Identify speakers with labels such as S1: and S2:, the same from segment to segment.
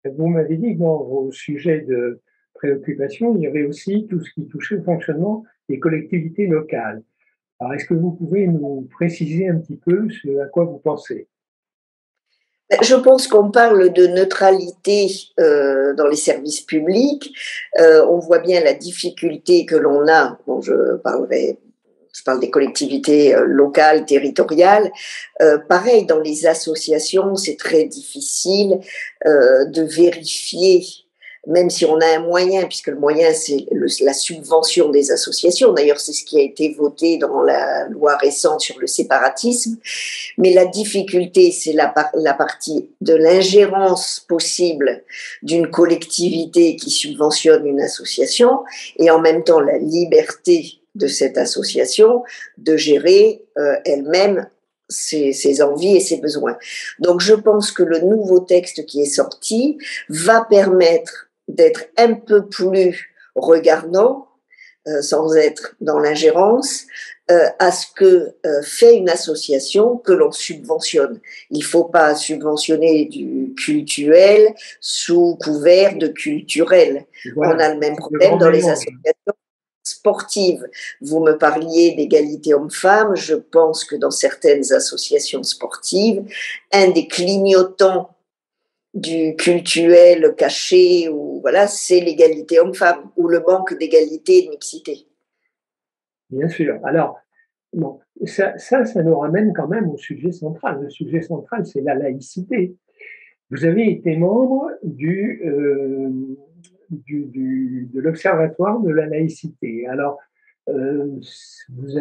S1: Vous m'avez dit que dans vos sujets de préoccupation, il y avait aussi tout ce qui touchait au fonctionnement des collectivités locales. Alors, est-ce que vous pouvez nous préciser un petit peu ce à quoi vous pensez?
S2: Je pense qu'on parle de neutralité dans les services publics. On voit bien la difficulté que l'on a. Bon, je parle des collectivités locales, territoriales. Pareil, dans les associations, c'est très difficile de vérifier, même si on a un moyen, puisque le moyen, c'est la subvention des associations. D'ailleurs, c'est ce qui a été voté dans la loi récente sur le séparatisme. Mais la difficulté, c'est la partie de l'ingérence possible d'une collectivité qui subventionne une association et en même temps la liberté de cette association de gérer elle-même ses envies et ses besoins. Donc je pense que le nouveau texte qui est sorti va permettre d'être un peu plus regardant, sans être dans l'ingérence, à ce que fait une association que l'on subventionne. Il ne faut pas subventionner du cultuel sous couvert de culturel. On
S1: Voilà,
S2: a le même
S1: le
S2: problème
S1: grand
S2: dans les
S1: mélange.
S2: associations sportives. Vous me parliez d'égalité homme-femme. Je pense que dans certaines associations sportives, un des clignotants du cultuel caché, ou voilà, c'est l'égalité homme-femme ou le manque d'égalité et de mixité.
S1: Bien sûr. Alors, bon, ça nous ramène quand même au sujet central. Le sujet central, c'est la laïcité. Vous avez été membre de l'Observatoire de la laïcité. Alors, vous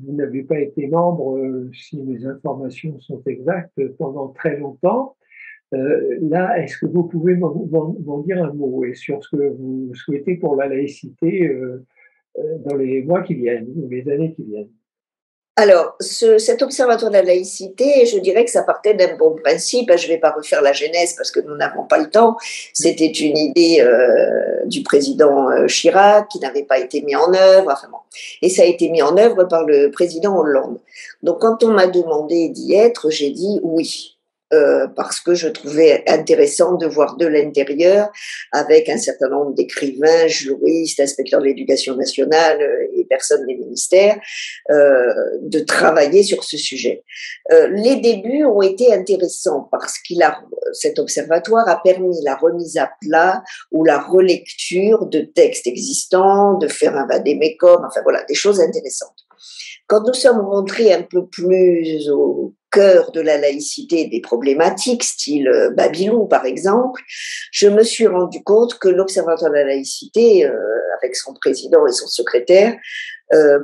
S1: n'avez pas été membre, si mes informations sont exactes, pendant très longtemps. Là, est-ce que vous pouvez m'en dire un mot et sur ce que vous souhaitez pour la laïcité dans les mois qui viennent ou les années qui viennent?
S2: Alors, cet observatoire de la laïcité, je dirais que ça partait d'un bon principe. Je ne vais pas refaire la genèse parce que nous n'avons pas le temps. C'était une idée du président Chirac qui n'avait pas été mis en œuvre. Enfin bon. Et ça a été mis en œuvre par le président Hollande. Donc, quand on m'a demandé d'y être, j'ai dit oui. Parce que je trouvais intéressant de voir de l'intérieur, avec un certain nombre d'écrivains, juristes, inspecteurs de l'éducation nationale et personnes des ministères, de travailler sur ce sujet. Les débuts ont été intéressants parce cet observatoire a permis la remise à plat ou la relecture de textes existants, de faire un vadémécum, enfin voilà, des choses intéressantes. Quand nous sommes rentrés un peu plus au cœur de la laïcité et des problématiques, style Babylou par exemple, je me suis rendu compte que l'Observatoire de la laïcité, avec son président et son secrétaire,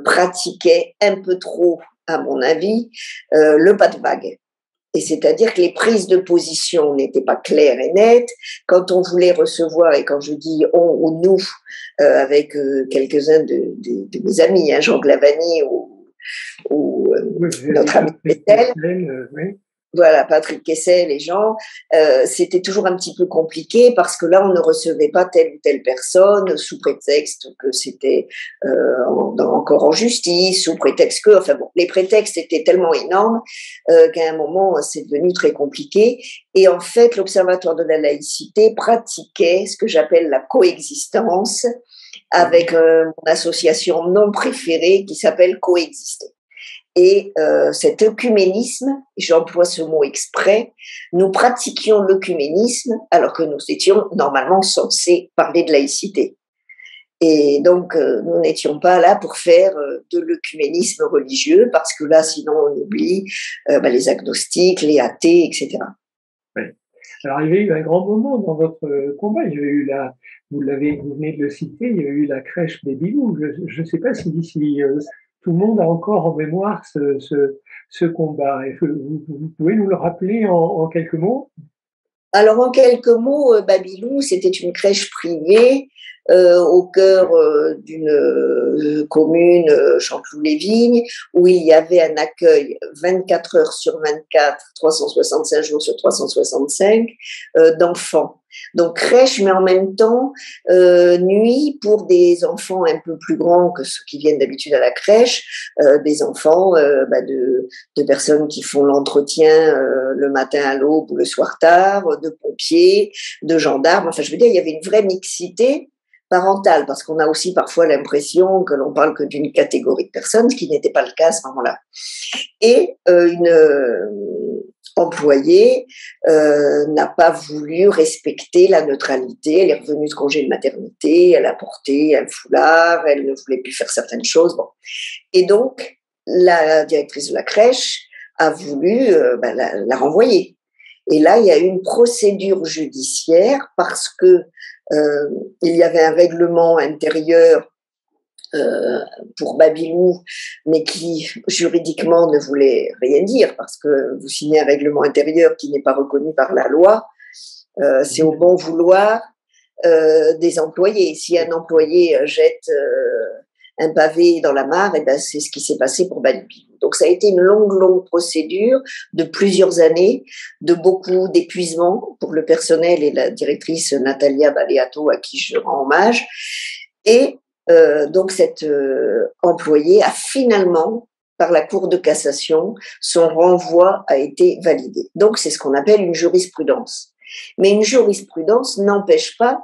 S2: pratiquait un peu trop, à mon avis, le pas de vague. Et c'est-à-dire que les prises de position n'étaient pas claires et nettes. Quand on voulait recevoir, et quand je dis on ou nous, avec quelques-uns de mes amis, hein, Jean Glavany ou
S1: Oui, vous avez
S2: notre ami
S1: Patrick
S2: Kessel,
S1: Kessel, oui.
S2: voilà, Patrick Kessel, les gens, c'était toujours un petit peu compliqué parce que là, on ne recevait pas telle ou telle personne sous prétexte que c'était encore en justice, sous prétexte que, enfin bon, les prétextes étaient tellement énormes qu'à un moment, c'est devenu très compliqué. Et en fait, l'Observatoire de la laïcité pratiquait ce que j'appelle la coexistence avec mon association non préférée qui s'appelle Coexister. Et cet œcuménisme, j'emploie ce mot exprès, nous pratiquions l'œcuménisme alors que nous étions normalement censés parler de laïcité. Et donc, nous n'étions pas là pour faire de l'œcuménisme religieux, parce que là, sinon, on oublie les agnostiques, les athées, etc.
S1: Oui. Alors, il y a eu un grand moment dans votre combat. Il y a eu vous venez de le citer, il y a eu la crèche Babylou. Je ne sais pas si tout le monde a encore en mémoire ce combat. Est-ce que vous pouvez nous le rappeler en quelques mots?
S2: Alors, en quelques mots, Babylou, c'était une crèche privée au cœur d'une commune, Chanteloup-les-Vignes, où il y avait un accueil 24 heures sur 24, 365 jours sur 365 d'enfants. Donc crèche, mais en même temps nuit pour des enfants un peu plus grands que ceux qui viennent d'habitude à la crèche, des enfants de personnes qui font l'entretien le matin à l'aube ou le soir tard, de pompiers, de gendarmes. Enfin, je veux dire, il y avait une vraie mixité parentale, parce qu'on a aussi parfois l'impression que l'on parle que d'une catégorie de personnes, ce qui n'était pas le cas à ce moment-là. Et une employée n'a pas voulu respecter la neutralité. Elle est revenue de congé de maternité, elle a porté un foulard, elle ne voulait plus faire certaines choses. Bon. Et donc, la directrice de la crèche a voulu la renvoyer. Et là, il y a eu une procédure judiciaire parce que il y avait un règlement intérieur pour Babilou, mais qui juridiquement ne voulait rien dire, parce que vous signez un règlement intérieur qui n'est pas reconnu par la loi, c'est au bon vouloir des employés. Si un employé jette un pavé dans la mare, et ben c'est ce qui s'est passé pour Babilou. Donc ça a été une longue procédure de plusieurs années, de beaucoup d'épuisement pour le personnel et la directrice Natalia Baleato, à qui je rends hommage. Et donc cette employée a finalement, par la Cour de cassation, son renvoi a été validé. Donc c'est ce qu'on appelle une jurisprudence. Mais une jurisprudence n'empêche pas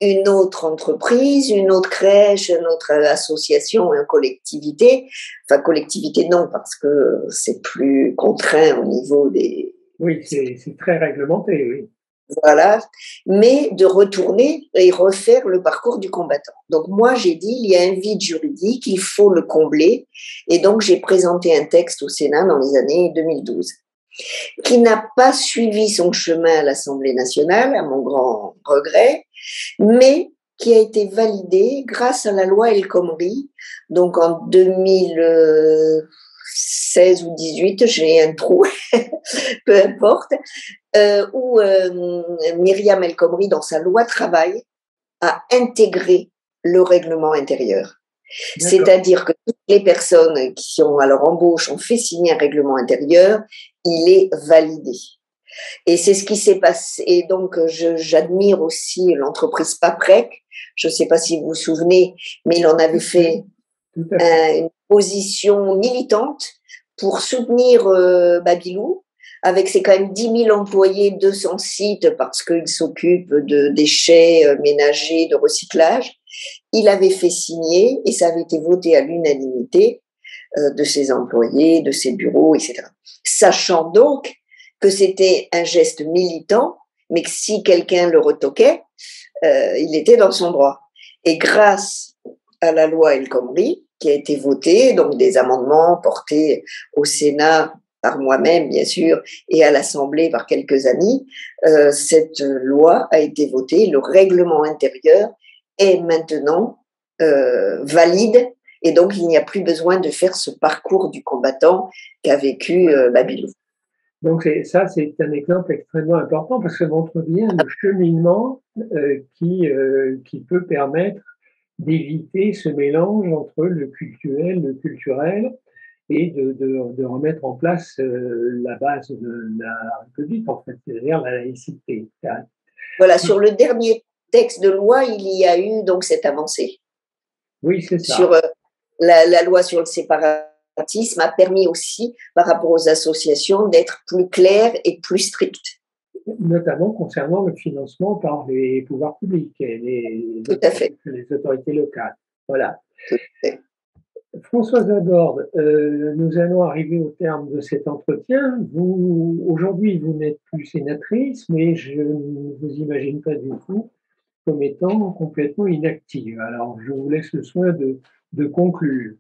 S2: une autre entreprise, une autre crèche, une autre association, une collectivité, enfin collectivité non, parce que c'est plus contraint au niveau des...
S1: Oui, c'est très réglementé, oui.
S2: Voilà, mais de retourner et refaire le parcours du combattant. Donc moi, j'ai dit, il y a un vide juridique, il faut le combler, et donc j'ai présenté un texte au Sénat dans les années 2012, qui n'a pas suivi son chemin à l'Assemblée nationale, à mon grand regret, mais qui a été validé grâce à la loi El Khomri. Donc en 2016 ou 18, j'ai un trou, peu importe, où Myriam El Khomri, dans sa loi travail, a intégré le règlement intérieur. C'est-à-dire que toutes les personnes qui ont à leur embauche ont fait signer un règlement intérieur, il est validé. Et c'est ce qui s'est passé. Et donc, j'admire aussi l'entreprise Paprec. Je ne sais pas si vous vous souvenez, mais il en avait fait une position militante pour soutenir Babilou, avec ses quand même 10 000 employés, 200 sites, parce qu'il s'occupe de déchets ménagers, de recyclage. Il avait fait signer, et ça avait été voté à l'unanimité, de ses employés, de ses bureaux, etc. Sachant donc que c'était un geste militant, mais que si quelqu'un le retoquait, il était dans son droit. Et grâce à la loi El Khomri, qui a été votée, donc des amendements portés au Sénat par moi-même, bien sûr, et à l'Assemblée par quelques amis, cette loi a été votée. Le règlement intérieur est maintenant valide, et donc il n'y a plus besoin de faire ce parcours du combattant qu'a vécu Babilou.
S1: Donc ça, c'est un exemple extrêmement important parce que ça montre bien le cheminement qui peut permettre d'éviter ce mélange entre le culturel, le culturel, et de remettre en place la base de la République, en fait, c'est-à-dire la laïcité.
S2: Voilà, sur le dernier texte de loi, il y a eu donc cette avancée.
S1: Oui, c'est ça.
S2: Sur la loi sur le séparatisme a permis aussi, par rapport aux associations, d'être plus clair et plus strict.
S1: Notamment concernant le financement par les pouvoirs publics et les autorités locales. Voilà.
S2: Tout à fait.
S1: Françoise Laborde, nous allons arriver au terme de cet entretien. Aujourd'hui, vous n'êtes plus sénatrice, mais je ne vous imagine pas du tout comme étant complètement inactive. Alors, je vous laisse le soin de conclure.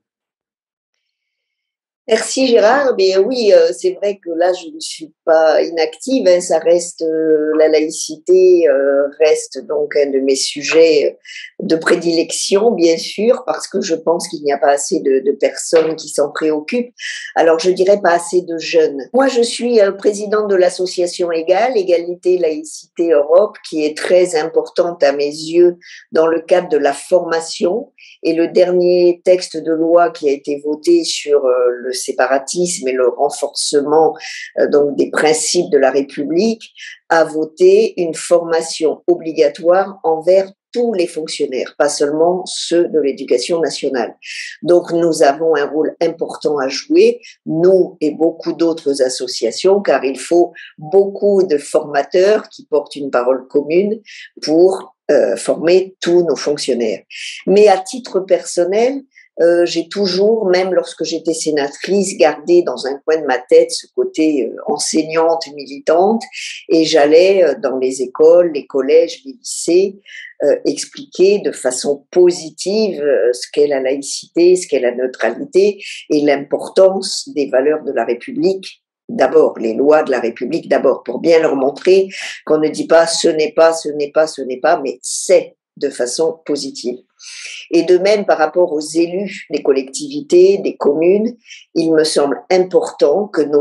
S2: Merci Gérard. Mais oui, c'est vrai que là, je ne suis pas inactive. Hein, ça reste la laïcité reste donc un de mes sujets de prédilection, bien sûr, parce que je pense qu'il n'y a pas assez de personnes qui s'en préoccupent. Alors, je dirais pas assez de jeunes. Moi, je suis présidente de l'association Égale, Égalité, Laïcité, Europe, qui est très importante à mes yeux dans le cadre de la formation. Et le dernier texte de loi qui a été voté sur le séparatisme et le renforcement donc des principes de la République a voté une formation obligatoire envers tous les fonctionnaires, pas seulement ceux de l'éducation nationale. Donc nous avons un rôle important à jouer, nous et beaucoup d'autres associations, car il faut beaucoup de formateurs qui portent une parole commune pour former tous nos fonctionnaires. Mais à titre personnel, j'ai toujours, même lorsque j'étais sénatrice, gardé dans un coin de ma tête ce côté enseignante, militante, et j'allais dans les écoles, les collèges, les lycées, expliquer de façon positive ce qu'est la laïcité, ce qu'est la neutralité et l'importance des valeurs de la République. D'abord, les lois de la République, d'abord, pour bien leur montrer qu'on ne dit pas ce n'est pas, ce n'est pas, ce n'est pas, mais c'est de façon positive. Et de même, par rapport aux élus des collectivités, des communes, il me semble important que nos